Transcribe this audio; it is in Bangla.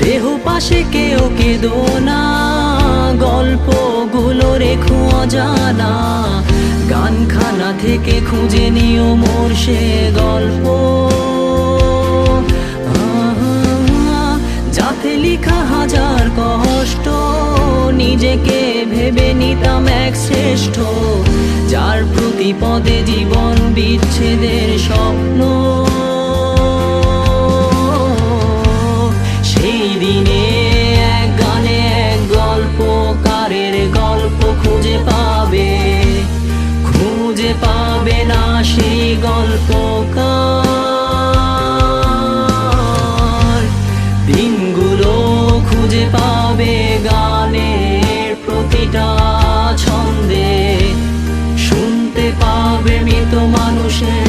দেহ পাশে কেউ কেঁদো না, গল্পগুলো রেখো অজানা। গানখানা থেকে খুঁজে নিও মোর সে গল্প, যাতে লিখা হাজার কষ্ট। নিজেকে ভেবে নিতাম এক শ্রেষ্ঠ, যার প্রতি পদে জীবন বিচ্ছেদের স্বপ্ন। সেই দিনে এক গানে এক গল্পকারের গল্প খুঁজে পাবে না সেই গল্পকার। দিনগুলো খুঁজে পাবে গানের প্রতিটা ছন্দে, শুনতে পাবে মৃত মানুষের